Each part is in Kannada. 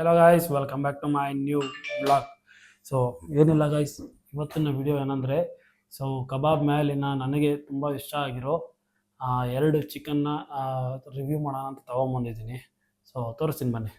Hello guys, welcome back to my new blog. So ಏನಿಲ್ಲ ಗಾಯ್ಸ್, ಇವತ್ತಿನ ವಿಡಿಯೋ ಏನಂದರೆ, ಸೊ ಕಬಾಬ್ ಮೇಲಿನ ನನಗೆ ತುಂಬ ಇಷ್ಟ ಆಗಿರೋ 2 ಚಿಕನ್ನ ರಿವ್ಯೂ ಮಾಡೋಣ ಅಂತ ತೊಗೊಂಬಂದಿದ್ದೀನಿ. ಸೊ ತೋರಿಸ್ತೀನಿ ಬನ್ನಿ.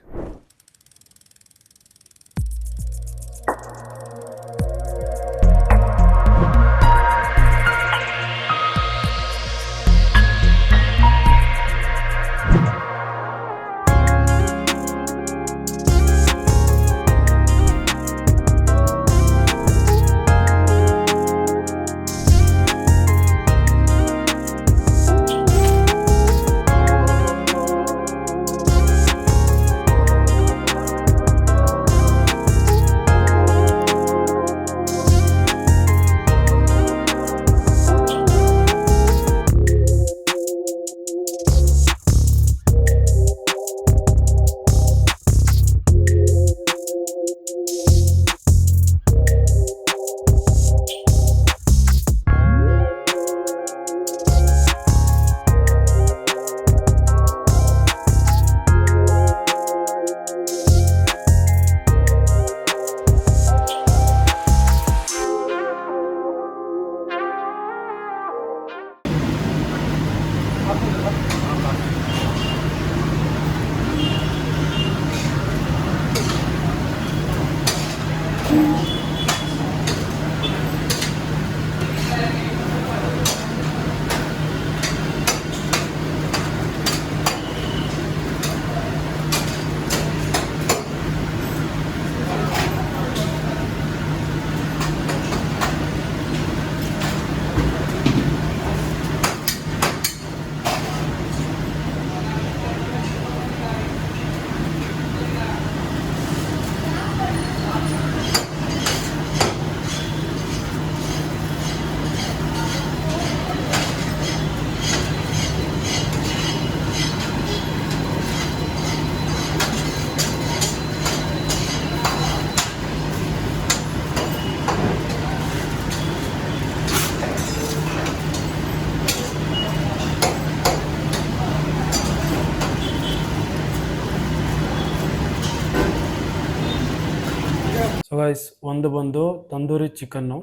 ಸೊ ಗೈಸ್, ಒಂದು ಬಂದು ತಂದೂರಿ ಚಿಕನ್ನು,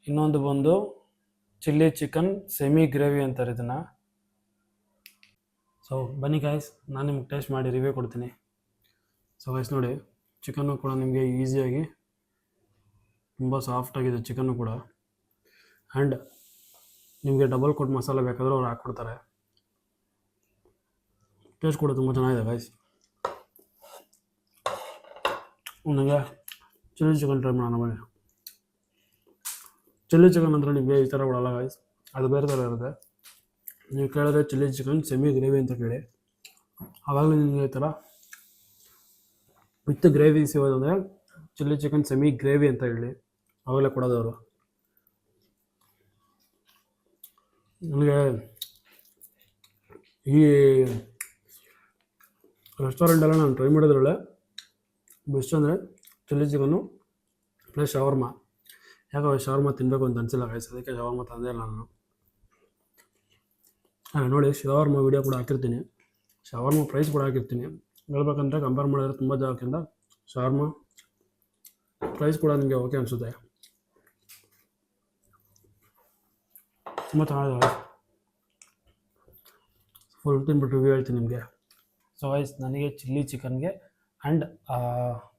ಇನ್ನೊಂದು ಬಂದು ಚಿಲ್ಲಿ ಚಿಕನ್ ಸೆಮಿ ಗ್ರೇವಿ ಅಂತಾರೆ ಇದನ್ನು. ಸೊ ಬನ್ನಿ ಗೈಸ್, ನಾನು ನಿಮ್ಗೆ ಟೇಸ್ಟ್ ಮಾಡಿ ರಿವ್ಯೂ ಕೊಡ್ತೀನಿ. ಸೊ ಗೈಸ್ ನೋಡಿ, ಚಿಕನ್ನು ಕೂಡ ನಿಮಗೆ ಈಸಿಯಾಗಿ ತುಂಬ ಸಾಫ್ಟಾಗಿದೆ ಚಿಕನ್ನು ಕೂಡ. ಆ್ಯಂಡ್ ನಿಮಗೆ ಡಬಲ್ ಕೋಟ್ ಮಸಾಲೆ ಬೇಕಾದರೂ ಅವ್ರು ಹಾಕ್ಕೊಡ್ತಾರೆ. ಟೇಸ್ಟ್ ಕೂಡ ತುಂಬ ಚೆನ್ನಾಗಿದೆ ಗೈಸ್. ನನಗೆ ಚಿಲ್ಲಿ ಚಿಕನ್ ಟ್ರೈ ಮಾಡೋಣ ಬನ್ನಿ. ಚಿಲ್ಲಿ ಚಿಕನ್ ಅಂದರೆ ನಿಮಗೆ ಈ ಥರ ಕೊಡಲ್ಲ ಗೈಸ್, ಅದು ಬೇರೆ ಥರ ಇರುತ್ತೆ. ನೀವು ಕೇಳಿದ್ರೆ ಚಿಲ್ಲಿ ಚಿಕನ್ ಸೆಮಿ ಗ್ರೇವಿ ಅಂತ ಕೇಳಿ, ಆವಾಗಲೇ ನಿಮಗೆ ಈ ಥರ ವಿತ್ ಗ್ರೇವಿ ಸಿಗೋದಂದರೆ ಚಿಲ್ಲಿ ಚಿಕನ್ ಸೆಮಿ ಗ್ರೇವಿ ಅಂತ ಹೇಳಿ ಆವಾಗಲೇ ಕೊಡೋದವರು. ನನಗೆ ಈ ರೆಸ್ಟೋರೆಂಟೆಲ್ಲ ನಾನು ಟ್ರೈ ಮಾಡಿದ್ರಲ್ಲೇ ಬೆಸ್ಟ್ ಅಂದರೆ ಚಿಲ್ಲಿ ಚಿಕನ್ನು ಪ್ಲಸ್ ಶವರ್ಮ. ಯಾಕೋ ಶವರ್ಮ ತಿನ್ನಬೇಕು ಅಂತ ಅನಿಸಿಲ್ಲ ಗೈಸ್, ಅದಕ್ಕೆ ಶವರ್ಮ ತಂದೆ ನಾನು. ನೋಡಿ, ಶವರ್ಮ ವೀಡಿಯೋ ಕೂಡ ಹಾಕಿರ್ತೀನಿ, ಶವರ್ಮ ಪ್ರೈಸ್ ಕೂಡ ಹಾಕಿರ್ತೀನಿ. ಹೇಳ್ಬೇಕಂದ್ರೆ ಕಂಪೇರ್ ಮಾಡಿದ್ರೆ ತುಂಬ ಜಾಗಕ್ಕಿಂತ ಶವರ್ಮ ಪ್ರೈಸ್ ಕೂಡ ನಿಮಗೆ ಓಕೆ ಅನಿಸುತ್ತೆ. ತುಂಬ ಚೆನ್ನಾಗಿದೆ. ಫುಲ್ ತಿನ್ಬಿಟ್ಟು ರಿವ್ಯೂ ಹೇಳ್ತೀನಿ ನಿಮಗೆ. ಸೊ ಗೈಸ್, ನನಗೆ ಚಿಲ್ಲಿ ಚಿಕನ್ಗೆ ಆ್ಯಂಡ್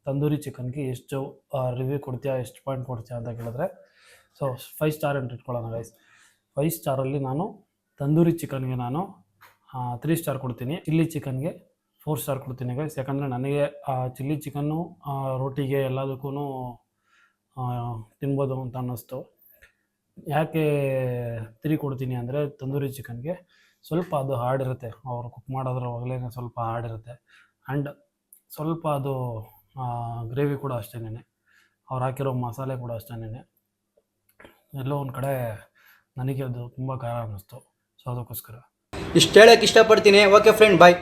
ತಂದೂರಿ ಚಿಕನ್ಗೆ ಎಷ್ಟು ರಿವ್ಯೂ ಕೊಡ್ತೀಯಾ, ಎಷ್ಟು ಪಾಯಿಂಟ್ ಕೊಡ್ತೀಯಾ ಅಂತ ಕೇಳಿದ್ರೆ, ಸೊ 5 ಸ್ಟಾರ್ ಅಂತ ಇಟ್ಕೊಳ್ಳೋಣ ಗೈಸ್. 5 ಸ್ಟಾರಲ್ಲಿ ನಾನು ತಂದೂರಿ ಚಿಕನ್ಗೆ ನಾನು 3 ಸ್ಟಾರ್ ಕೊಡ್ತೀನಿ, ಚಿಲ್ಲಿ ಚಿಕನ್ಗೆ 4 ಸ್ಟಾರ್ ಕೊಡ್ತೀನಿ ಗೈಸ್. ಯಾಕಂದರೆ ನನಗೆ ಚಿಲ್ಲಿ ಚಿಕನ್ನು ರೋಟಿಗೆ ಎಲ್ಲದಕ್ಕೂ ತಿನ್ಬೋದು ಅಂತ ಅನ್ನಿಸ್ತು. ಯಾಕೆ 3 ಕೊಡ್ತೀನಿ ಅಂದರೆ, ತಂದೂರಿ ಚಿಕನ್ಗೆ ಸ್ವಲ್ಪ ಅದು ಹಾರ್ಡ್ ಇರುತ್ತೆ, ಅವರು ಕುಕ್ ಮಾಡೋದ್ರವಾಗಲೇ ಸ್ವಲ್ಪ ಹಾರ್ಡ್ ಇರುತ್ತೆ. ಆ್ಯಂಡ್ ಸ್ವಲ್ಪ ಅದು ಗ್ರೇವಿ ಕೂಡ ಅಷ್ಟೇನೆ, ಅವ್ರು ಹಾಕಿರೋ ಮಸಾಲೆ ಕೂಡ ಅಷ್ಟೇನೆ ಎಲ್ಲೋ ಒಂದು ಕಡೆ ನನಗೆ ಅದು ತುಂಬ ಖಾರ ಅನ್ನಿಸ್ತು. ಸೊ ಅದಕ್ಕೋಸ್ಕರ ಇಷ್ಟು ಹೇಳೋಕ್ಕೆ ಇಷ್ಟಪಡ್ತೀನಿ. ಓಕೆ ಫ್ರೆಂಡ್, ಬಾಯ್.